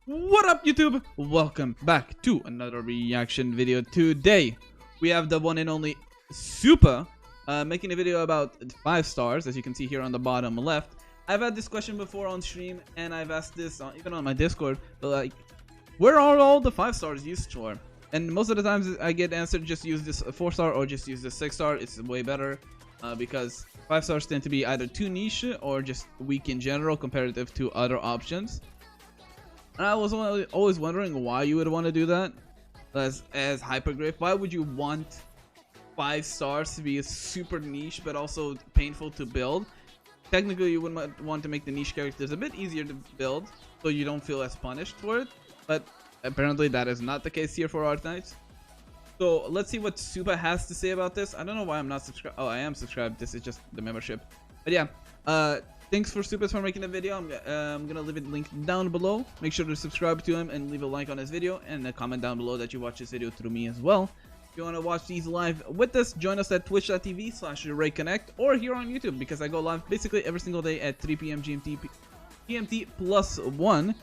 What up, YouTube? Welcome back to another reaction video. Today we have the one and only Super making a video about 5 stars, as you can see here on the bottom left. I've had this question before on stream, and I've asked this even on my Discord, but like, where are all the 5 stars used for? And most of the times I get answered, just use this 4-star or just use this 6-star. It's way better because 5 stars tend to be either too niche or just weak in general comparative to other options. And I was always wondering why you would want to do that as Hypergryph. Why would you want 5 stars to be super niche but also painful to build? Technically, you would want to make the niche characters a bit easier to build so you don't feel as punished for it. But apparently that is not the case here for Arknights. So let's see what Supa has to say about this. I don't know why I'm not subscribed. Oh, I am subscribed. This is just the membership. But yeah, thanks for Supas for making the video. I'm gonna leave it linked down below. Make sure to subscribe to him and leave a like on his video and a comment down below that you watch this video through me as well. If you want to watch these live with us, join us at twitch.tv/RayConnect or here on YouTube, because I go live basically every single day at 3 p.m. GMT plus 1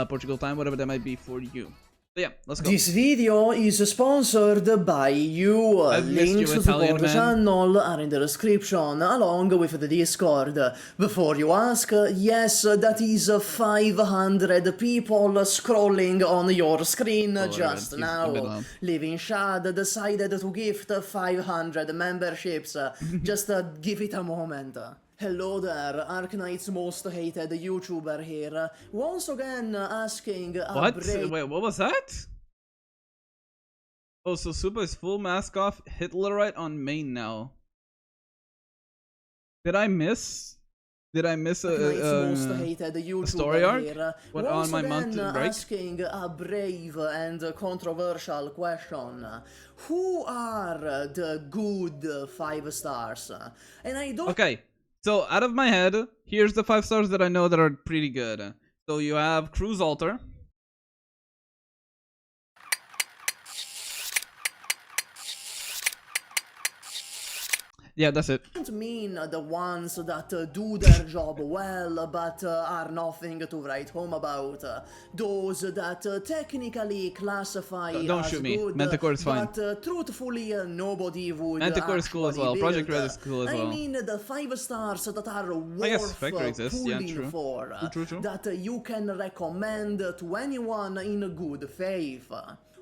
Portugal time, whatever that might be for you. So yeah, let's go. This video is sponsored by you. Links to support the channel are in the description, along with the Discord. Before you ask, yes, that is 500 people scrolling on your screen just now. Living Shad decided to gift 500 memberships. Just give it a moment. Hello there, Arknight's most hated YouTuber here. Once again asking what? Wait, what was that? Oh, so Supa is full mask off, Hitlerite on main now. Did I miss most hated YouTuber story arc? Here. What on my mountain break? Asking a brave and controversial question. Who are the good 5 stars? And I don't... Okay. So, out of my head, here's the 5 stars that I know that are pretty good. So, you have Cruise Altar. Yeah, that's it. I don't mean the ones that do their job well, but are nothing to write home about. Those that technically classify don't as shoot me. good, Manticore is fine. But truthfully, nobody would Manticore is cool as well. build. Project Red is cool as well. I mean the 5 stars that are worth pulling for. True. That you can recommend to anyone in good faith.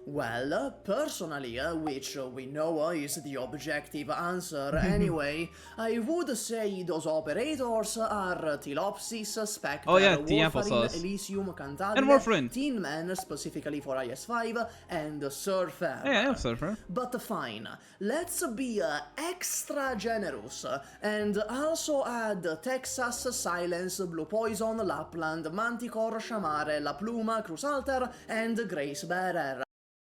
Well, personally, which we know is the objective answer anyway, I would say those operators are Tilopsis, Spectre, Warfarin, Elysium, Cantabile, and Warfarin, Tin Man specifically for IS5, and Surfer. Yeah, I have Surfer. But fine, let's be extra generous and also add Texas, Silence, Blue Poison, Lapland, Manticore, Shamare, La Pluma, Crusalter, and Grace Bearer.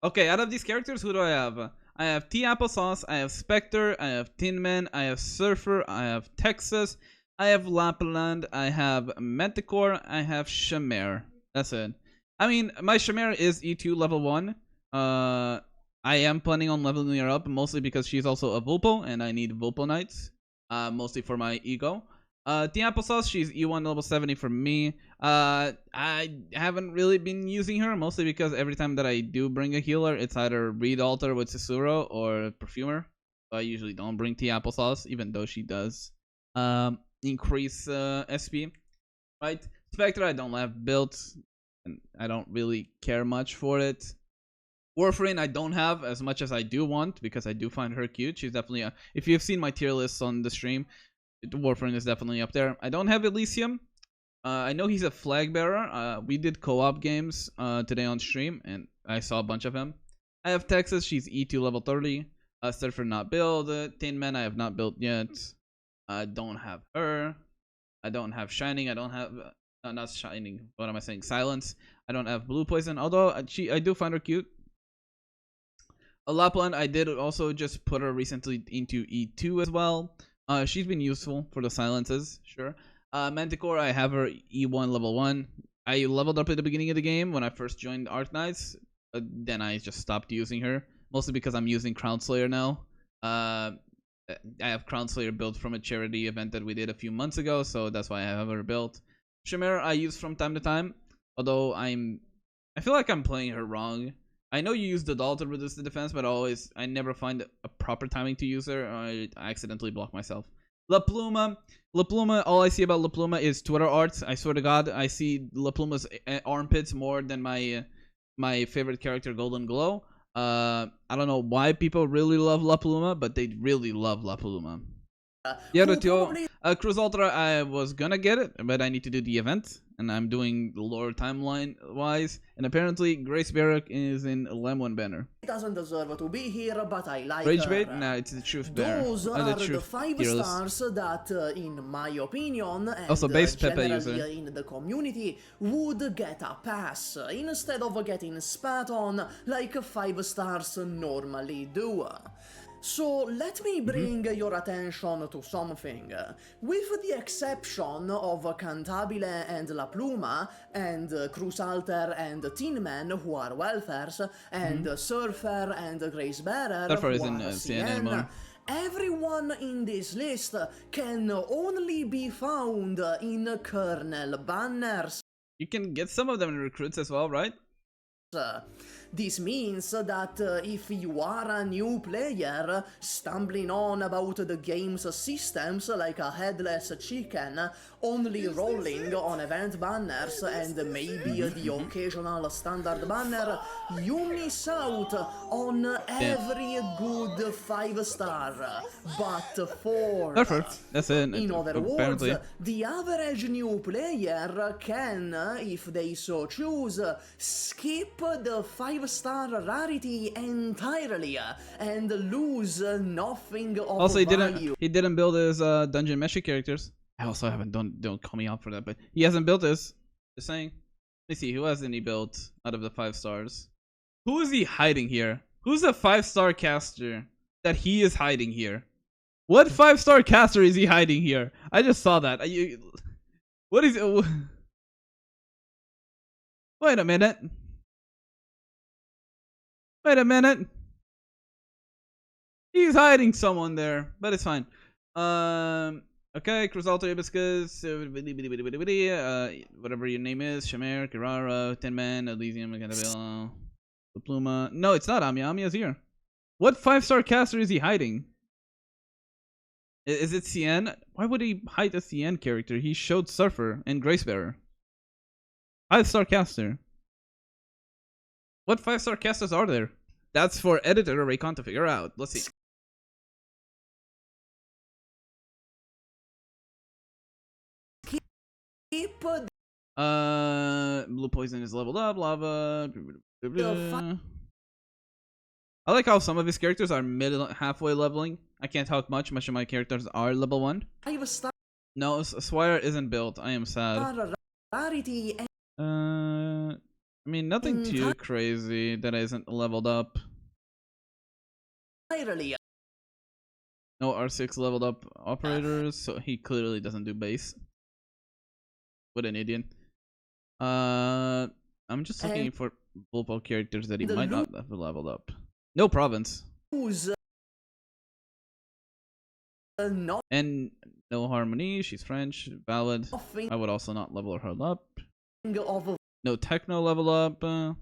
Okay, out of these characters, who do I have? I have T Applesauce, I have Spectre, I have Tin Man, I have Surfer, I have Texas, I have Lapland, I have Manticore, I have Shamare. That's it. I mean, my Shamare is E2 level 1. I am planning on leveling her up, mostly because she's also a Vulpo, and I need Vulpo Knights, mostly for my ego. The Applesauce, she's E1 level 70 for me. I haven't really been using her, mostly because every time that I do bring a healer, it's either Reed Altar with Susuro or Perfumer. So I usually don't bring T Applesauce, even though she does increase SP. Right? Spectre I don't have built, and I don't really care much for it. Warfarin I don't have as much as I do want, because I do find her cute. She's definitely a... If you've seen my tier lists on the stream, Warfarin is definitely up there. I don't have Elysium. I know he's a flag bearer. We did co-op games today on stream, and I saw a bunch of him. I have Texas. She's E2 level 30. Surfer not build. Tin Man I have not built yet. I don't have her. I don't have Shining. I don't have... not Shining. What am I saying? Silence. I don't have Blue Poison, although I do find her cute. Lapland, I did also just put her recently into E2 as well. She's been useful for the silences, sure. Manticore, I have her E1 level 1. I leveled up at the beginning of the game when I first joined Arknights. Then I just stopped using her, mostly because I'm using Crown Slayer now. I have Crown Slayer built from a charity event that we did a few months ago, so that's why I have her built. Shamare I use from time to time, although I'm I feel like I'm playing her wrong. I know you use the doll to reduce the defense, but I never find a proper timing to use her, or I accidentally block myself. La Pluma, all I see about La Pluma is Twitter art. I swear to God, I see La Pluma's armpits more than my favorite character, Golden Glow. I don't know why people really love La Pluma, but they really love La Pluma. Cruz Ultra, I was gonna get it, but I need to do the event, and I'm doing the lore timeline wise, and apparently Grace Barrack is in Lemon banner. It doesn't deserve to be here, but I like Rage her. bait? Nah, it's the truth bearer. Those are the 5 stars that, in my opinion, and also base Pepe generally user in the community, would get a pass, instead of getting spat on like 5 stars normally do. So let me bring your attention to something. With the exception of Cantabile and La Pluma, and Cruz Alter and Tin Man, who are welfares, and Surfer and Grace Bearer, Surfer who isn't are CN anymore. Everyone in this list can only be found in kernel banners. You can get some of them in recruits as well, right? This means that if you are a new player stumbling on about the game's systems like a headless chicken, only rolling on event banners and maybe the occasional standard banner, you miss out on every good 5-star, but 4. That's it. In other apparently. words, the average new player can, if they so choose, skip the 5-star rarity entirely and lose nothing of also, value. he didn't build his dungeon meshy characters. I also haven't don't call me out for that, but he hasn't built this. Just saying. Let me see, who hasn't he built out of the 5 stars? Who is he hiding here? Who's a 5-star caster that he is hiding here? What 5-star caster is he hiding here? I just saw that. What is it? Wait a minute. Wait a minute. He's hiding someone there, but it's fine. Okay, Cruz Alto Hibiscus, whatever your name is, Shamir, Kirara, Tin Man, Elysium, Cantabile, Pluma. No, it's not Ami. Ami is here. What 5-star caster is he hiding? Is it CN? Why would he hide a CN character? He showed Surfer and Gracebearer. 5-star caster. What 5-star casters are there? That's for editor Raycon to figure out. Let's see. Blue Poison is leveled up. Lava. I like how some of his characters are halfway leveling. I can't talk much. Much of my characters are level 1. No, Swire isn't built. I am sad. I mean, nothing too crazy that isn't leveled up. No R6 leveled up operators, so he clearly doesn't do base. What an idiot. I'm just looking for Vulpo characters that he might not have leveled up. No province. And no harmony, she's French, valid. I would also not level her up. No techno level up. No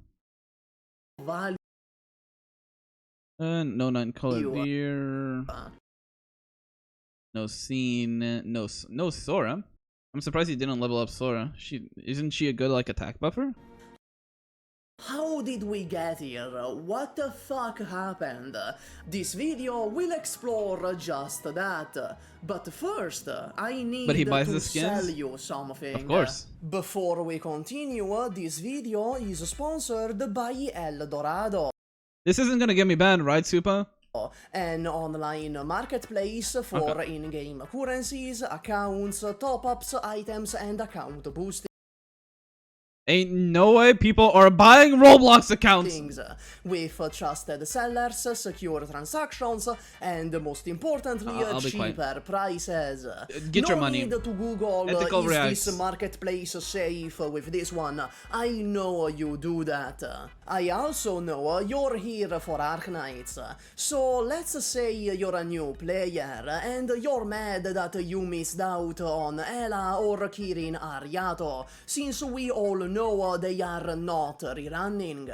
9 colored deer. No scene. No Sora. I'm surprised he didn't level up Sora. Isn't she a good like attack buffer? How did we get here? What the fuck happened? This video will explore just that. But first, I need to sell you something. Of course. Before we continue, this video is sponsored by El Dorado. This isn't gonna get me banned, right, Supa? An online marketplace for in-game currencies, accounts, top-ups, items, and account boosting. Ain't no way people are buying Roblox accounts! With trusted sellers, secure transactions, and most importantly, cheaper prices. Get your money. No need to Google, Ethical is this marketplace safe with this one? I know you do that. I also know you're here for Arknights. So let's say you're a new player, and you're mad that you missed out on Ela or Kirin Ariato, since we all no, they are not rerunning.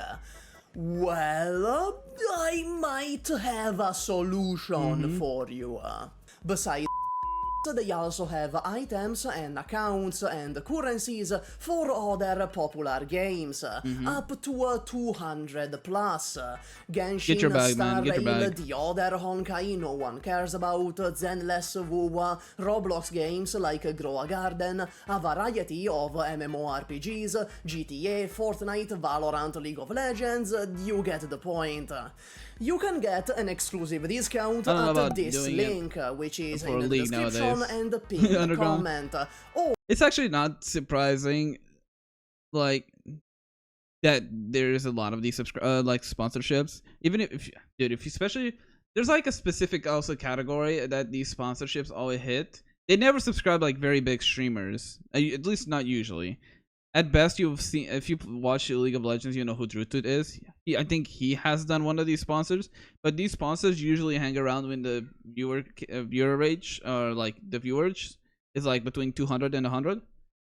Well, I might have a solution for you. Besides, they also have items and accounts and currencies for other popular games, up to 200 plus. Genshin, Get your bag, man. Get your Star Rail, bag. the other Honkai no one cares about, Zenless WoW, Roblox games like Grow a Garden, a variety of MMORPGs, GTA, Fortnite, Valorant, League of Legends, you get the point. You can get an exclusive discount at this link, which is in the description and the pinned comment. It's actually not surprising, like, that there's a lot of these like sponsorships. Even if dude, if you especially there's like a specific also category that these sponsorships always hit. They never subscribe like very big streamers, at least not usually. At best, you've seen, if you watch League of Legends, you know who Drutut is. I think he has done one of these sponsors, but these sponsors usually hang around when the viewer rate, or like the viewers is like between 200 and 100.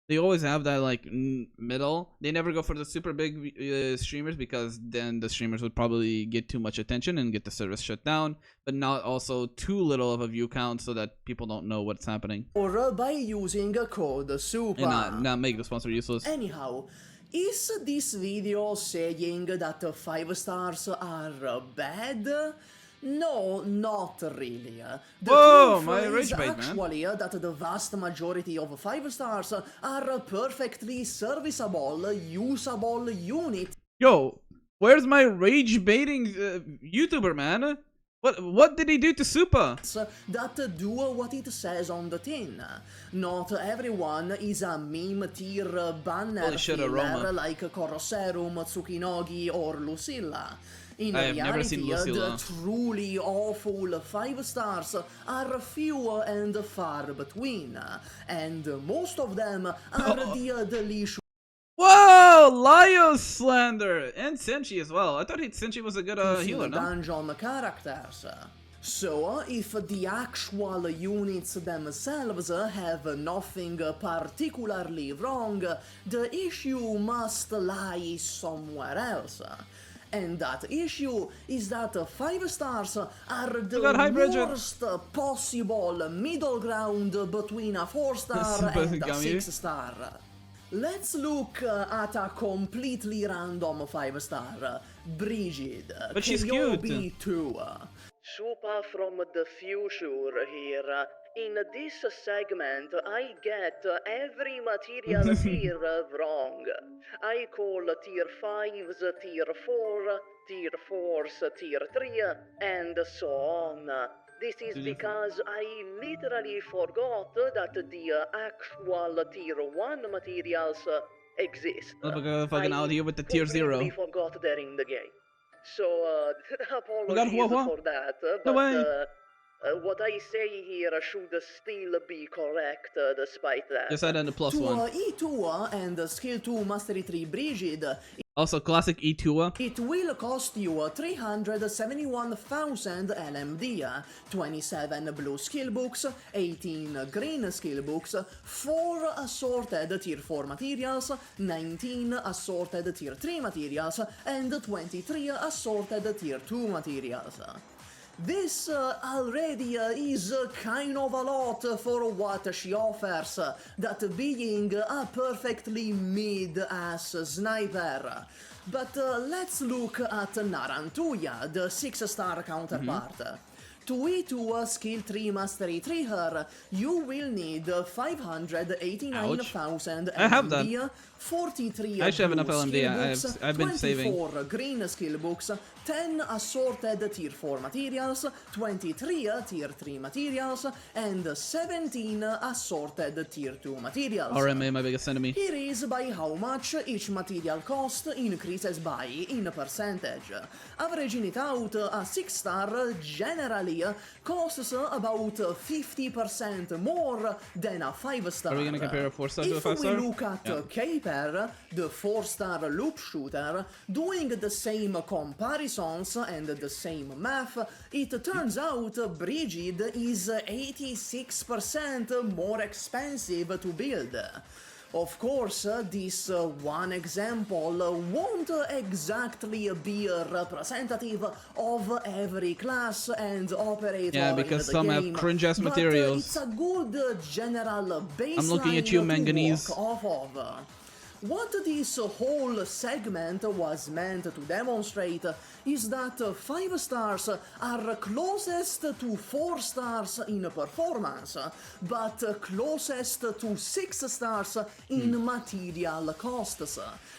They always have that like middle. They never go for the super big streamers, because then the streamers would probably get too much attention and get the service shut down, but not also too little of a view count so that people don't know what's happening. Or by using code SUPA. And not make the sponsor useless. Anyhow, is this video saying that 5 stars are bad? No, not really. The Whoa, truth my is rage bait, man. actually that the vast majority of 5 stars are perfectly serviceable, usable units. Yo, where's my rage baiting YouTuber, man? What did he do to Supa? That do what it says on the tin. Not everyone is a meme tier banner filler like Corosserum, Tsukinogi, or Lucilla. In reality, the truly awful 5 stars are few and far between, and most of them are the delicious. Whoa, Lio Slander! And Senshi as well. I thought Senshi was a good healer, no? Dungeon characters. So, if the actual units themselves have nothing particularly wrong, the issue must lie somewhere else. And that issue is that 5 stars are the worst possible middle ground between a 4-star and a 6-star. Let's look at a completely random 5-star, Brigid, but she's cute. KOB2. Supa from the future here. In this segment, I get every material tier wrong. I call tier 5s tier 4, tier 4s tier 3, and so on. This is because I literally forgot that the actual tier 1 materials exist. Fucking out here with the tier 0. I forgot they're in the game. So, apologies for that, but what I say here should still be correct despite that. Just add in the +1. E2 and Skill 2 Mastery 3 Brigid. Also, classic E2. It will cost you 371,000 LMD, 27 blue skill books, 18 green skill books, 4 assorted tier 4 materials, 19 assorted tier 3 materials, and 23 assorted tier 2 materials. This already is kind of a lot for what she offers, that being a perfectly mid-ass sniper. But let's look at Narantuya, the 6-star counterpart. To E2 Skill 3 Mastery 3 her, you will need 589,000 LMD, 43 I should have enough LMD. books, I've been saving. 24 green skill books, 10 assorted tier 4 materials, 23 tier 3 materials, and 17 assorted tier 2 materials. RMA, my biggest enemy. Here is by how much each material cost increases by in percentage. Averaging it out, a 6-star generally costs about 50% more than a 5-star. Are we gonna compare a 4-star to a 5-star? If we look at Caper, the 4-star loop shooter, doing the same comparisons and the same math, it turns out Brigid is 86% more expensive to build. Of course, this one example won't exactly be representative of every class and operator Yeah, because in the some game, have cringe-ass but materials. it's a good general baseline I'm looking at you, manganese. to work off of. What this whole segment was meant to demonstrate is that 5 stars are closest to 4 stars in performance, but closest to 6 stars in material costs.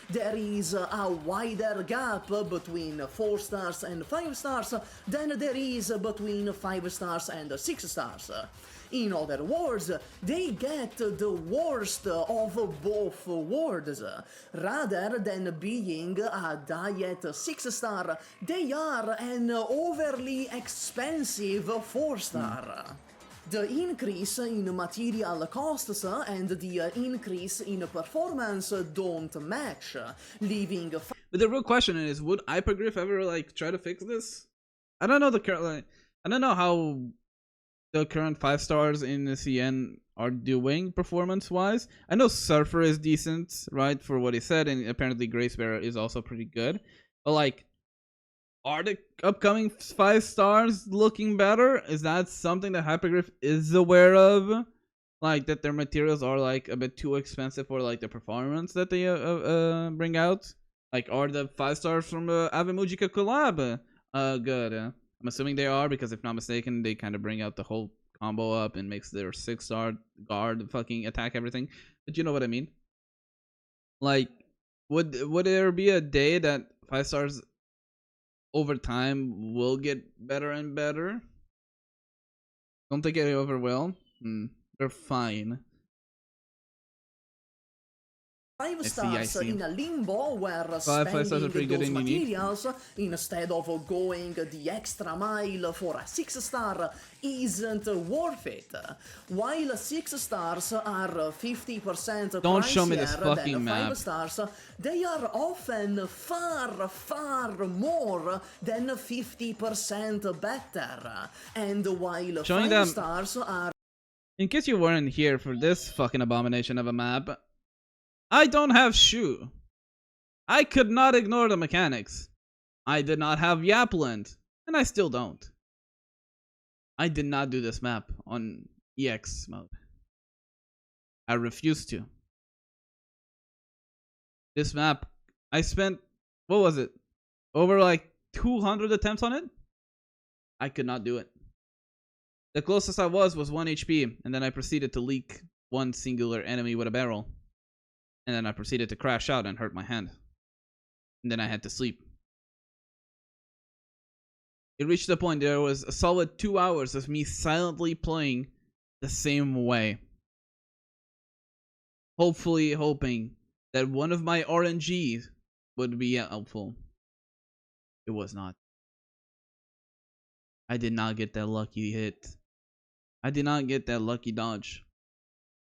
There is a wider gap between 4 stars and 5 stars than there is between 5 stars and 6 stars. In other words, they get the worst of both worlds. Rather than being a diet 6-star, they are an overly expensive 4-star. The increase in material costs and the increase in performance don't match, leaving... But the real question is, would Hypergryph ever, like, try to fix this? I don't know the current, like, I don't know how the current 5 stars in the CN are doing performance-wise. I know Surfer is decent, right, for what he said, and apparently Gracebearer is also pretty good. But, like, are the upcoming 5 stars looking better? Is that something that Hypergryph is aware of? Like, that their materials are, like, a bit too expensive for, like, the performance that they bring out? Like, are the 5 stars from Avimujika collab good? I'm assuming they are, because if not mistaken, they kind of bring out the whole combo up and makes their 6-star guard fucking attack everything. But you know what I mean? Like, would there be a day that 5 stars over time will get better and better? Don't think it ever will. They're fine. 5 stars in a limbo where Five stars are pretty spending good those and unique. materials instead of going the extra mile for a 6-star isn't worth it. While 6 stars are 50% Don't show me this pricier fucking than map. 5 stars, they are often far more than 50% better. And while Showing 5 them, stars are... in case you weren't here for this fucking abomination of a map, I don't have Shu. I could not ignore the mechanics. I did not have Yapland, and I still don't. I did not do this map on EX mode. I refuse to. This map, I spent, what was it? Over like 200 attempts on it? I could not do it. The closest I was 1 HP, and then I proceeded to leak one singular enemy with a barrel. And then I proceeded to crash out and hurt my hand. And then I had to sleep. It reached the point there was a solid 2 hours of me silently playing the same way. Hopefully hoping that one of my RNGs would be helpful. It was not. I did not get that lucky hit. I did not get that lucky dodge.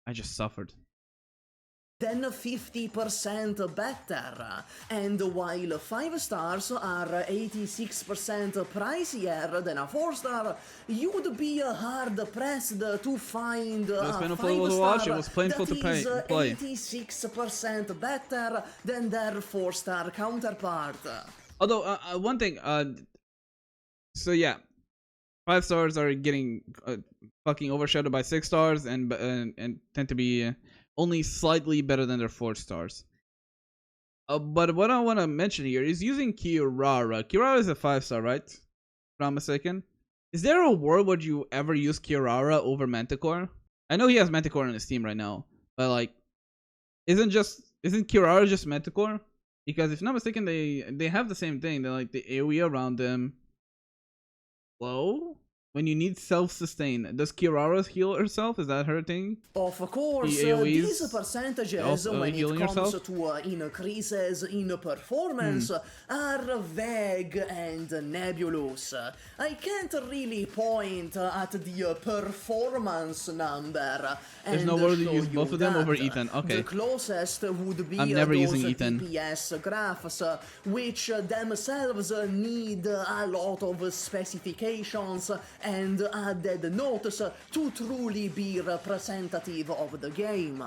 I just suffered. Than 50% better. And while 5 stars are 86% pricier than a 4-star, you'd be hard pressed to find a 5-star it was painful to play. 86% better than their 4-star counterpart. Although, one thing, so yeah, 5 stars are getting fucking overshadowed by 6 stars and tend to be only slightly better than their 4 stars. But what I want to mention here is using Kirara. Kirara is a 5-star, right? If I'm not mistaken. Is there a world where you ever use Kirara over Manticore? I know he has Manticore on his team right now, but like, isn't Kirara just Manticore? Because if not mistaken, they have the same thing. They're like the AoE around them. Low? When you need self-sustain, does Kirara heal herself? Is that her thing? Of course, these percentages when it comes to increases in performance are vague and nebulous. I can't really point at the performance number. There's no word to use both of them over Ethan. Okay. The closest would be I'm never using those Ethan. DPS graphs, which themselves need a lot of specifications and added notes to truly be representative of the game.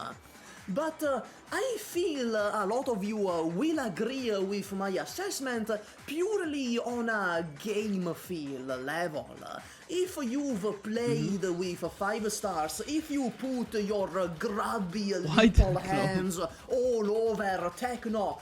But I feel a lot of you will agree with my assessment purely on a game feel level. If you've played with 5 stars, if you put your grubby little hands all over Techno,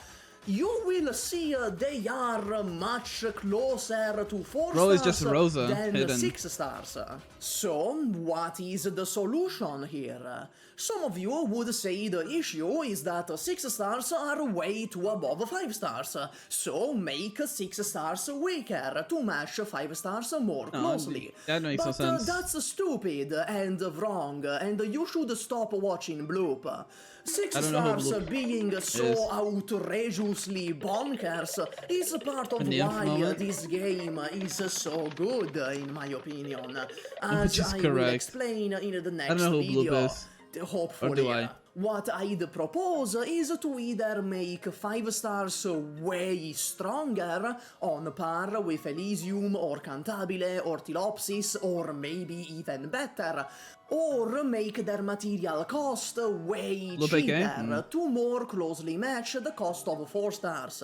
you will see they are much closer to 4 Bro is stars just Rosa than hidden. 6 stars. So, what is the solution here? Some of you would say the issue is that 6 stars are way too above 5 stars, so make 6 stars weaker to match 5 stars more closely. That makes no But sense. that's stupid and wrong, and you should stop watching Bloop. 6 stars being so outrageously bonkers is part of why this game is so good, in my opinion, as I will explain in the next video. Hopefully. What I'd propose is to either make 5 stars way stronger, on par with Elysium or Cantabile or Tilopsis, or maybe even better, or make their material cost way cheaper to more closely match the cost of 4 stars.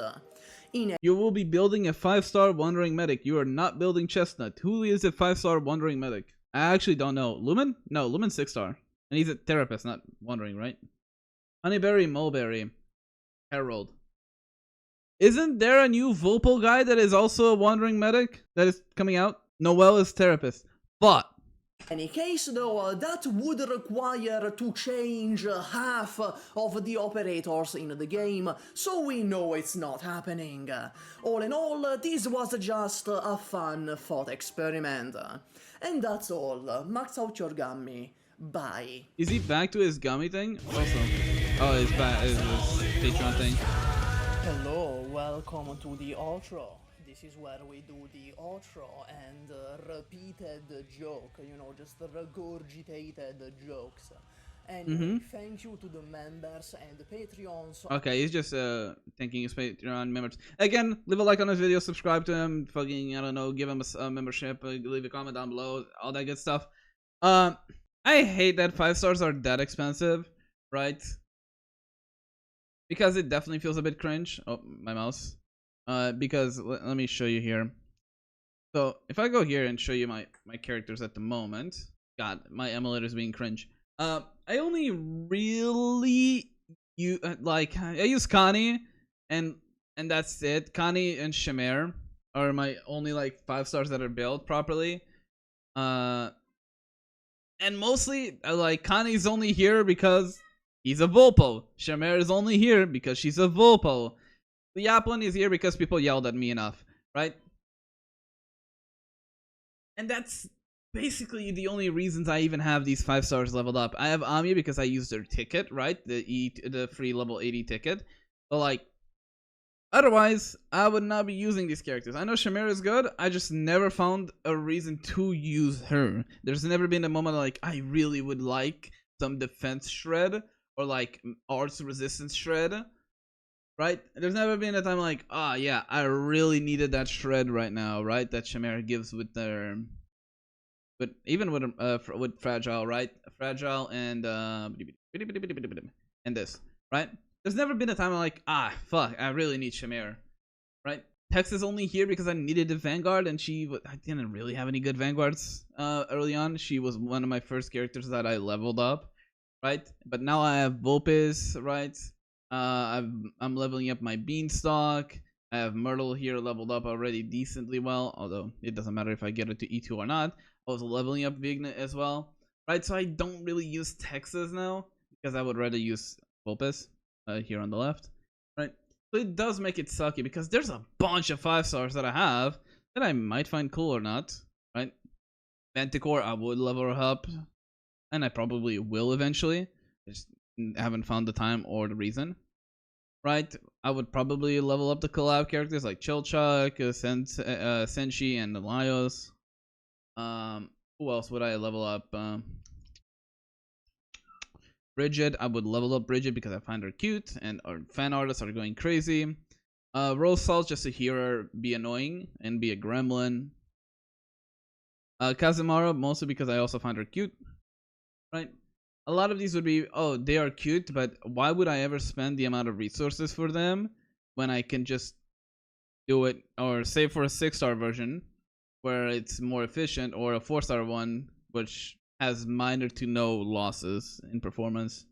You will be building a 5-star Wandering Medic. You are not building Chestnut. Who is a 5-star Wandering Medic? I actually don't know. Lumen? No, Lumen's 6-star. And he's a therapist, not wandering, right? Honeyberry, Mulberry, Herald. Isn't there a new Volpol guy that is also a wandering medic that is coming out? Noelle is therapist. But in any case, though, that would require to change half of the operators in the game, so we know it's not happening. All in all, this was just a fun thought experiment. And that's all. Max out your gummy. Bye. Is he back to his gummy thing? Also. Oh, his Patreon thing. Hello, welcome to the outro. This is where we do the outro and repeated joke, you know, just regurgitated jokes. And thank you to the members and the Patreons. Okay, he's just thanking his Patreon members. Again, leave a like on this video, subscribe to him, fucking, I don't know, give him a membership, leave a comment down below, all that good stuff. I hate that 5 stars are that expensive, right? Because it definitely feels a bit cringe. Oh, my mouse. Because let me show you here. So if I go here and show you my characters at the moment, God, my emulator is being cringe. I only really I use Connie and that's it. Connie and Shamir are my only like 5 stars that are built properly. And mostly, like, Connie's only here because he's a Volpo. Shamir is only here because she's a Volpo. The Yaplin is here because people yelled at me enough, right? And that's basically the only reasons I even have these 5 stars leveled up. I have Ami because I used their ticket, right? The free level 80 ticket. But, like, otherwise, I would not be using these characters. I know Shamir is good. I just never found a reason to use her. There's never been a moment like, I really would like some defense shred or like arts resistance shred. Right? There's never been a time like, ah, yeah, I really needed that shred right now, right? That Shamir gives with their... But even with Fragile, right? Fragile and... and this, right? There's never been a time I'm like, ah, fuck, I really need Shamir, right? Tex is only here because I needed a Vanguard, and I didn't really have any good Vanguards early on. She was one of my first characters that I leveled up, right? But now I have Vulpes, right? I'm leveling up my Beanstalk. I have Myrtle here leveled up already decently well, although it doesn't matter if I get it to E2 or not. I was leveling up Vignet as well, right? So I don't really use Texas now because I would rather use Vulpes. Here on the left, right? So it does make it sucky because there's a bunch of 5 stars that I have that I might find cool or not, right? Manticore, I would level her up, and I probably will eventually. I just haven't found the time or the reason, right? I would probably level up the collab characters like Chilchuck, Senshi, and Laios. Who else would I level up? Bridget, I would level up Bridget because I find her cute and our fan artists are going crazy. Rose Salt just to hear her be annoying and be a gremlin. Kazumara mostly because I also find her cute, right? a lot of these would be, oh, they are cute, but why would I ever spend the amount of resources for them when I can just do it, or save for a 6-star version where it's more efficient, or a 4-star one which has minor to no losses in performance,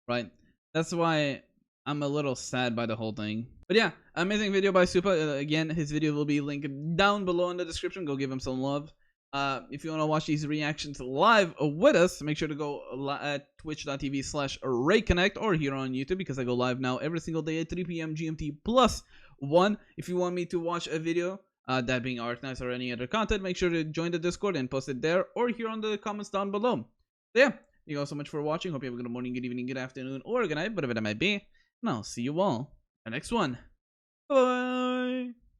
right? That's why I'm a little sad by the whole thing. But yeah, amazing video by Supa. Again, his video will be linked down below in the description. Go give him some love. If you want to watch these reactions live with us, make sure to go at twitch.tv/RayConnect or here on YouTube, because I go live now every single day at 3 p.m. GMT +1. If you want me to watch a video, that being Arknights or any other content, make sure to join the Discord and post it there or here on the comments down below. So yeah, thank you all so much for watching. Hope you have a good morning, good evening, good afternoon, or good night, whatever that might be. And I'll see you all in the next one. Bye.